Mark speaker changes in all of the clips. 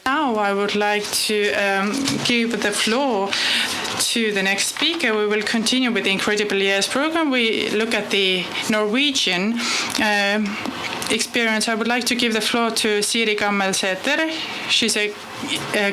Speaker 1: Now I would like to give the floor to the next speaker. We will continue with the Incredible Years program. We look at the Norwegian experience. I would like to give the floor to Siri Gammelsæteri. She's a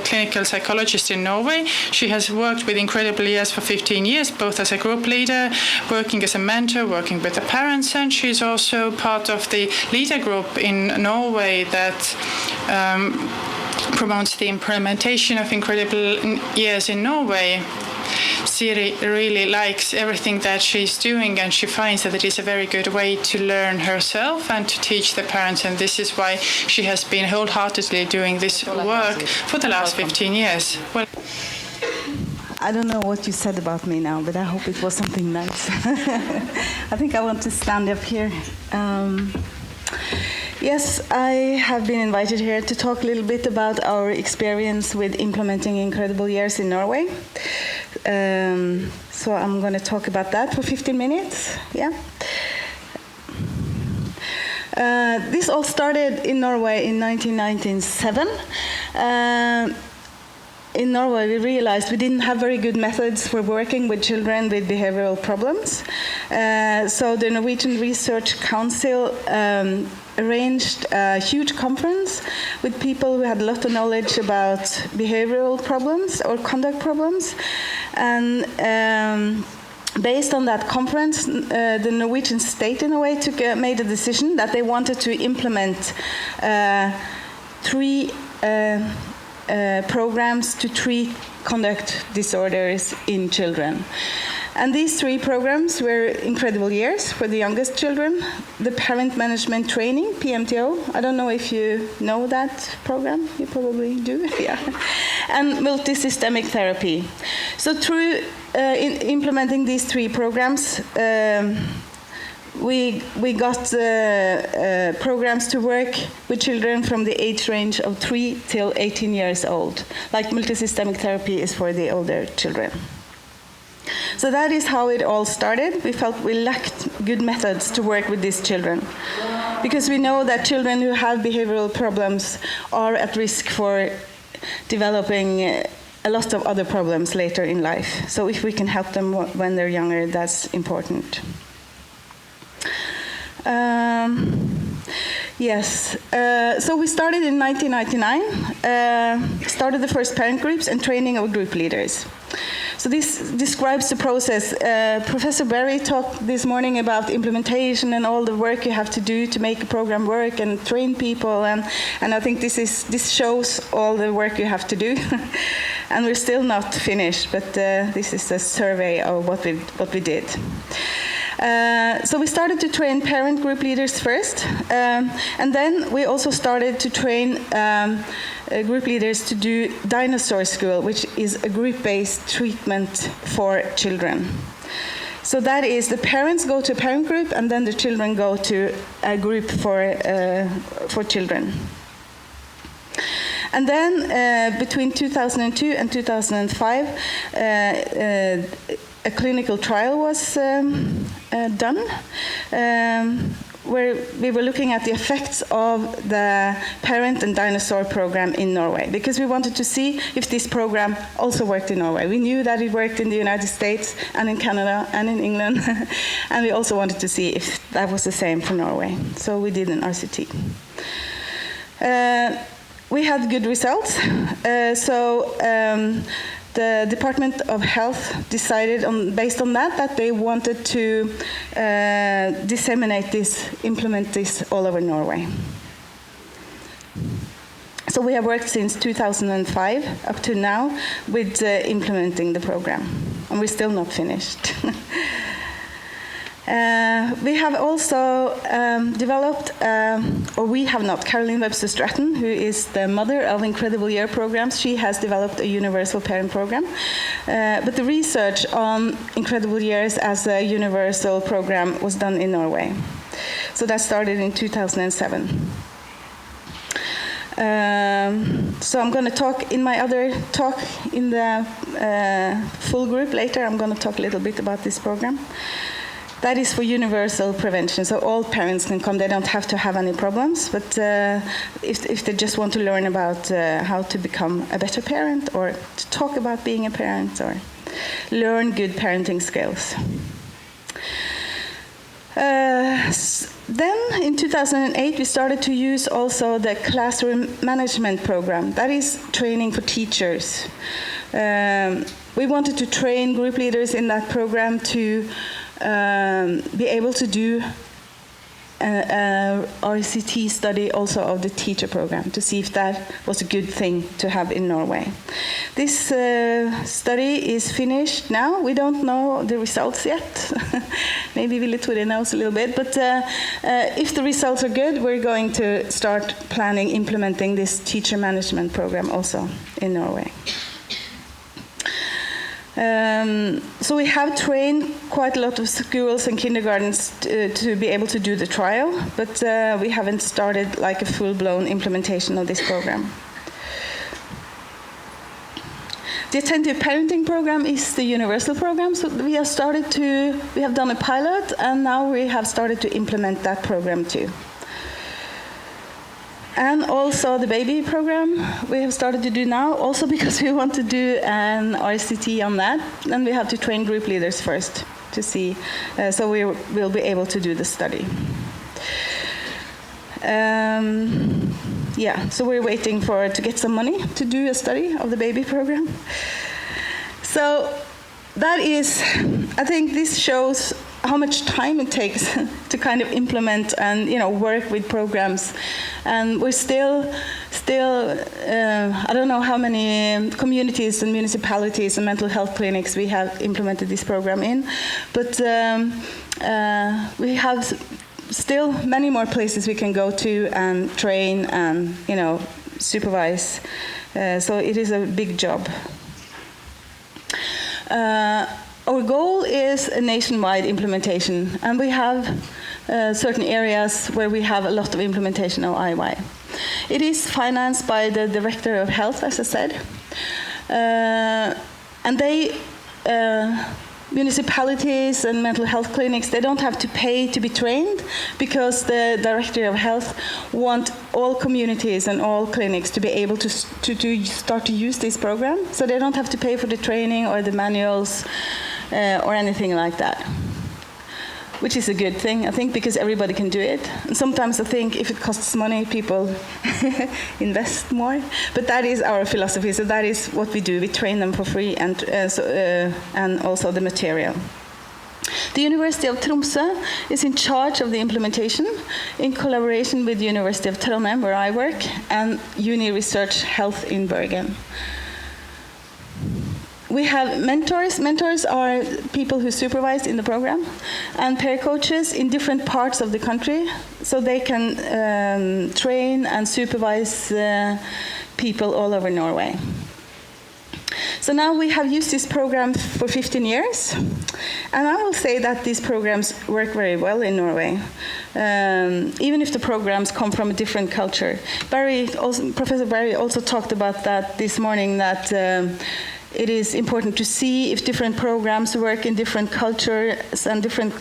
Speaker 1: clinical psychologist in Norway. She has worked with Incredible Years for 15 years, both as a group leader, working as a mentor, working with the parents, and she's also part of the leader group in Norway that promotes the implementation of Incredible Years in Norway. Siri really likes everything that she's doing, and she finds that it is a very good way to learn herself and to teach the parents, and this is why she has been wholeheartedly doing this work for the last 15 years. Well,
Speaker 2: I don't know what you said about me now, but I hope it was something nice. I think I want to stand up here. Yes, I have been invited here to talk a little bit about our experience with implementing Incredible Years in Norway. So I'm going to talk about that for 15 minutes. Yeah. This all started in Norway in 1997. In Norway, we realized we didn't have very good methods for working with children with behavioral problems. So the Norwegian Research Council arranged a huge conference with people who had a lot of knowledge about behavioral problems or conduct problems. And based on that conference, the Norwegian state, in a way, made a decision that they wanted to implement three programs to treat conduct disorders in children. And these three programs were Incredible Years for the youngest children, the Parent Management Training, PMTO. I don't know if you know that program. You probably do, yeah. And multisystemic therapy. So through implementing these three programs, we got programs to work with children from the age range of 3 till 18 years old. Like multisystemic therapy is for the older children. So that is how it all started. We felt we lacked good methods to work with these children, because we know that children who have behavioral problems are at risk for developing a lot of other problems later in life. So if we can help them when they're younger, that's important. Yes, so we started in 1999, started the first parent groups and training of group leaders. So this describes the process. Professor Berry talked this morning about implementation and all the work you have to do to make a program work and train people, and I think this shows all the work you have to do. And we're still not finished, but this is a survey of what we did. So we started to train parent group leaders first, and then we also started to train group leaders to do Dinosaur School, which is a group-based treatment for children. So that is, the parents go to a parent group, and then the children go to a group for children. And then between 2002 and 2005, a clinical trial was done, where we were looking at the effects of the Parent and Dinosaur program in Norway, because we wanted to see if this program also worked in Norway. We knew that it worked in the United States and in Canada and in England, and we also wanted to see if that was the same for Norway. So we did an RCT. We had good results. The Department of Health decided, based on that they wanted to implement this all over Norway. So we have worked since 2005 up to now with implementing the program, and we're still not finished. We have also developed, or we have not, Caroline Webster Stratton, who is the mother of Incredible Year programs, she has developed a universal parent program. But the research on Incredible Years as a universal program was done in Norway. So that started in 2007. So I'm going to talk in my other talk in the full group later. I'm going to talk a little bit about this program. That is for universal prevention, so all parents can come. They don't have to have any problems, but if they just want to learn about how to become a better parent, or to talk about being a parent, or learn good parenting skills. Then in 2008 we started to use also the classroom management program. That is training for teachers. We wanted to train group leaders in that program to be able to do an RCT study also of the teacher program, to see if that was a good thing to have in Norway. This study is finished now. We don't know the results yet. Maybe Ville-Tore knows a little bit, but if the results are good, we're going to start planning implementing this teacher management program also in Norway. So we have trained quite a lot of schools and kindergartens to be able to do the trial, but we haven't started like a full-blown implementation of this program. The attentive parenting program is the universal program, so we have done a pilot, and now we have started to implement that program too. And also the baby program we have started to do now, also because we want to do an RCT on that, and we have to train group leaders first to see, so we will be able to do the study. Yeah, so we're waiting to get some money to do a study of the baby program. So that is, I think this shows how much time it takes to kind of implement and work with programs, and we're still I don't know how many communities and municipalities and mental health clinics we have implemented this program in, but we have still many more places we can go to and train and supervise. So it is a big job. Our goal is a nationwide implementation, and we have certain areas where we have a lot of implementation of IY. It is financed by the Director of Health, as I said, and they, municipalities and mental health clinics, they don't have to pay to be trained, because the Director of Health want all communities and all clinics to be able to start to use this program, so they don't have to pay for the training or the manuals or anything like that, which is a good thing, I think, because everybody can do it. And sometimes I think if it costs money, people invest more. But that is our philosophy, so that is what we do. We train them for free, and also the material. The University of Tromsø is in charge of the implementation in collaboration with the University of Trondheim, where I work, and Juuni Research Health in Bergen. We have mentors. Mentors are people who supervise in the program, and peer coaches in different parts of the country, so they can train and supervise people all over Norway. So now we have used this program for 15 years, and I will say that these programs work very well in Norway, even if the programs come from a different culture. Professor Barry also talked about that this morning, that it is important to see if different programs work in different cultures and different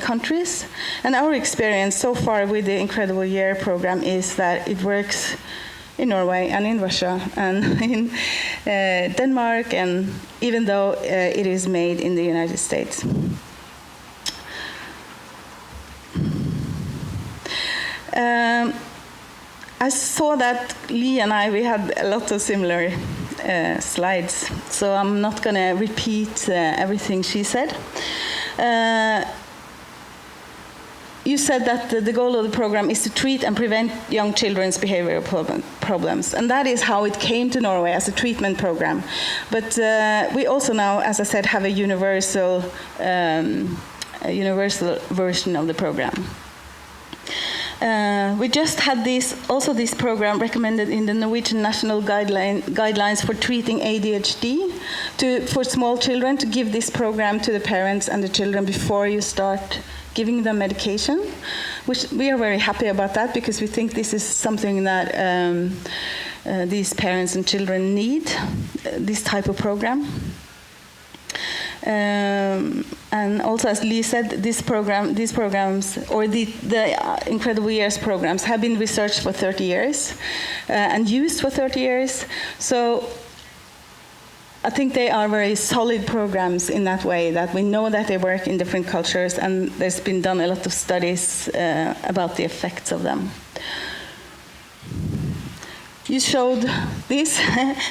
Speaker 2: countries. And our experience so far with the Incredible Year program is that it works in Norway and in Russia and in Denmark, and even though it is made in the United States. I saw that Lee and we had a lot of similar slides, so I'm not going to repeat everything she said. You said that the goal of the program is to treat and prevent young children's behavioral problems, and that is how it came to Norway, as a treatment program. But we also now, as I said, have a universal version of the program. We just had this program recommended in the Norwegian National Guidelines for Treating ADHD for small children, to give this program to the parents and the children before you start giving them medication, which we are very happy about that, because we think this is something that these parents and children need, this type of program. And also, as Lee said, these programs, or the Incredible Years programs, have been researched for 30 years and used for 30 years. So I think they are very solid programs in that way, that we know that they work in different cultures, and there's been done a lot of studies about the effects of them. You showed these.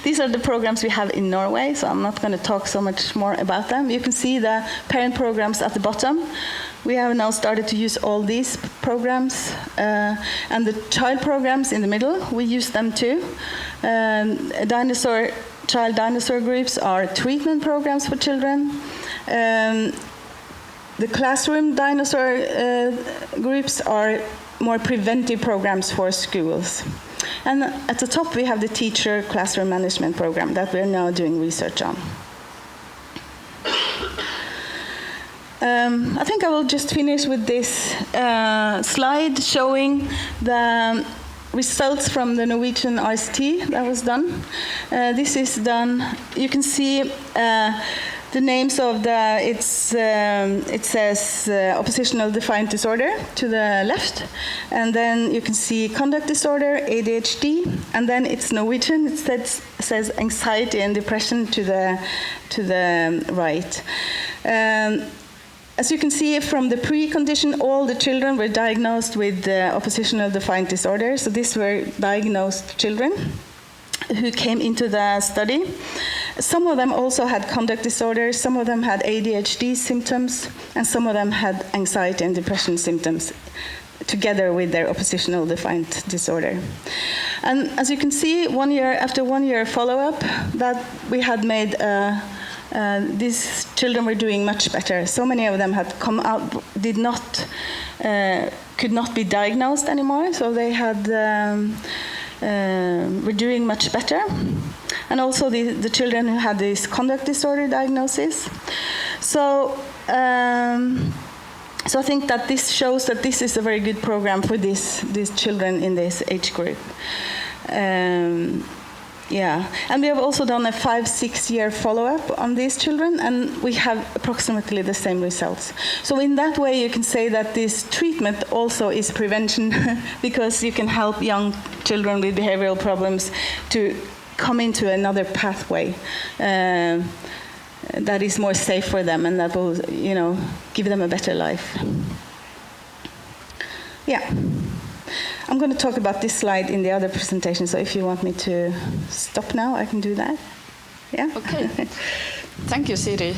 Speaker 2: These are the programs we have in Norway, so I'm not going to talk so much more about them. You can see the parent programs at the bottom. We have now started to use all these programs, and the child programs in the middle, we use them too. Child dinosaur groups are treatment programs for children. The classroom dinosaur groups are more preventive programs for schools. And at the top, we have the teacher classroom management program that we're now doing research on. I think I will just finish with this slide showing the results from the Norwegian RCT that was done. This is done, you can see the names of the, it says oppositional defiant disorder to the left, and then you can see conduct disorder, ADHD, and then it's Norwegian, it says anxiety and depression to the right. As you can see from the precondition, all the children were diagnosed with oppositional defiant disorder, so these were diagnosed children who came into the study. Some of them also had conduct disorders, some of them had ADHD symptoms, and some of them had anxiety and depression symptoms together with their oppositional defiant disorder. And as you can see, after 1 year follow-up, that we had made these children were doing much better. So many of them had come out, could not be diagnosed anymore, so they had were doing much better. And also the children who had this conduct disorder diagnosis. So I think that this shows that this is a very good program for these children in this age group. Yeah, and we have also done a 5-6 year follow-up on these children, and we have approximately the same results. So in that way, you can say that this treatment also is prevention, because you can help young children with behavioral problems to come into another pathway that is more safe for them, and that will, give them a better life. Yeah. I'm going to talk about this slide in the other presentation, so if you want me to stop now, I can do that. Yeah?
Speaker 3: Okay. Thank you, Siri,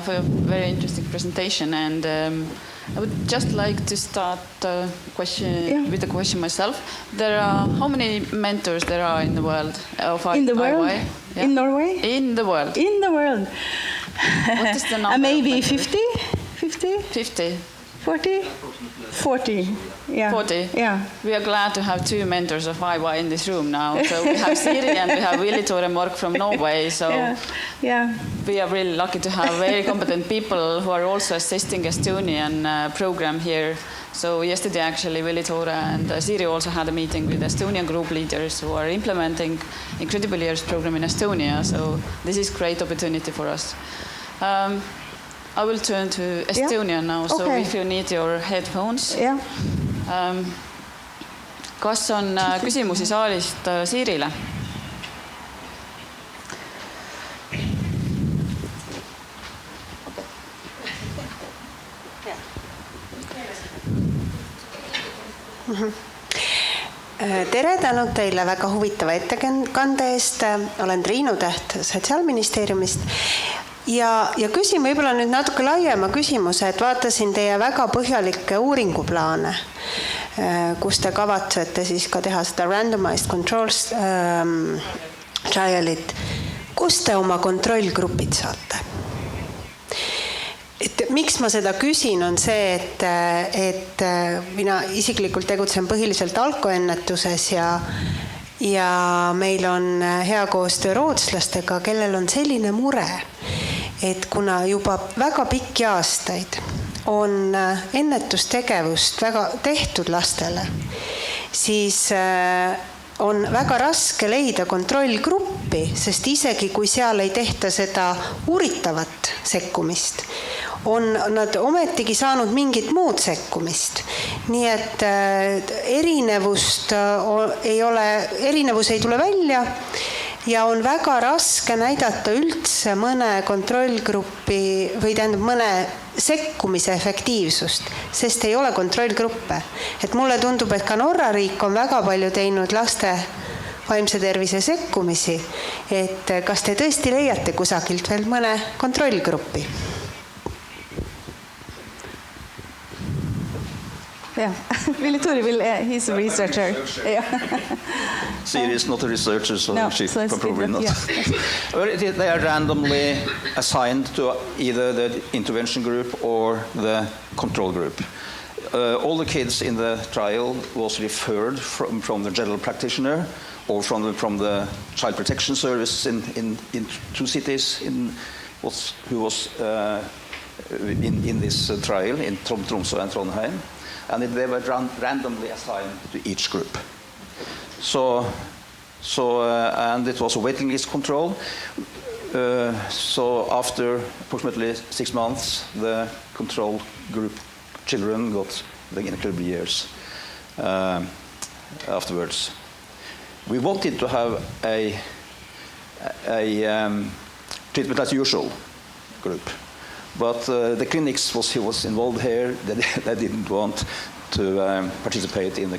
Speaker 3: for a very interesting presentation. And I would just like to start with a question myself. There are how many mentors there are in the world?
Speaker 2: In the world?
Speaker 3: Yeah.
Speaker 2: In Norway?
Speaker 3: In the world.
Speaker 2: In the world.
Speaker 3: What is the number?
Speaker 2: Maybe 50? 50?
Speaker 3: 50.
Speaker 2: 40? 40. Yeah.
Speaker 3: 40.
Speaker 2: Yeah.
Speaker 3: We are glad to have 2 mentors of IY in this room now. So we have Siri and we have Willi-Tore Mork from Norway. So
Speaker 2: yeah.
Speaker 3: We are really lucky to have very competent people who are also assisting Estonian program here. So yesterday, actually, Willi-Tore and Siri also had a meeting with Estonian group leaders who are implementing Incredible Years program in Estonia. So this is a great opportunity for us. I will turn to Estonia now, so
Speaker 2: okay.
Speaker 3: If you need your headphones.
Speaker 2: Yeah.
Speaker 3: Kas on küsimusi saalist Siirile?
Speaker 4: Tere, tänud teile väga huvitava ettekande eest. Olen Triinu Täht Sotsiaalministeeriumist. Ja küsin võib-olla nüüd natuke laiema küsimuse, et vaatasin teie väga põhjalikke uuringuplaane, kus te kavatsete siis ka teha seda randomized controls trialit. Kus te oma kontrollgrupid saate? Miks ma seda küsin, on see, et mina isiklikult tegutsen põhiliselt alkoennetuses ja meil on hea koostöö rootslastega, kellel on selline mure, et kuna juba väga pikki aastaid on ennetustegevust väga tehtud lastele, siis on väga raske leida kontrollgruppi, gruppi, sest isegi kui seal ei tehta seda uuritavat sekkumist, on nad ometigi saanud mingit muud sekkumist. Nii et erinevus ei tule välja ja on väga raske näidata üldse mõne kontrollgruppi või tähendab mõne sekkumise efektiivsust, sest ei ole kontrollgruppe. Et mulle tundub, et ka Norra riik on väga palju teinud laste vaimse tervise sekkumisi, et kas te tõesti leiate kusagilt veel mõne kontrollgruppi?
Speaker 2: Yeah, Ville Turi, he's a researcher. Yeah.
Speaker 5: Siri is not a researcher, so
Speaker 2: No,
Speaker 5: she
Speaker 2: so it's
Speaker 5: probably not.
Speaker 2: yeah.
Speaker 5: Well, they are randomly assigned to either the intervention group or the control group. All the kids in the trial was referred from the general practitioner or from the child protection service in 2 cities who was in this trial in Tromsø and Trondheim. And they were randomly assigned to each group. And it was a waiting list control. So after approximately 6 months, the control group children got the incredible years afterwards. We wanted to have a treatment as usual group. But the clinics who was involved here, they didn't want to participate in the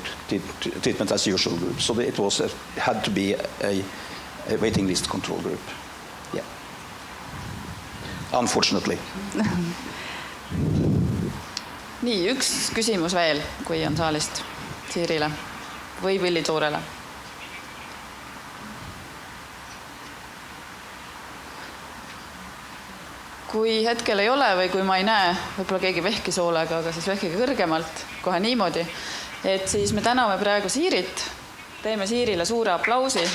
Speaker 5: treatment as usual group. So it had to be a waiting list control group. Yeah. Unfortunately.
Speaker 3: Nii, üks küsimus veel, kui on saalist Siirile või Ville Toorele. Kui hetkel ei ole või kui ma ei näe, võib-olla keegi vehkis hoolega, aga siis vehkige kõrgemalt, kohe niimoodi, et siis me täname praegu Siirit, teeme Siirile suure aplausi.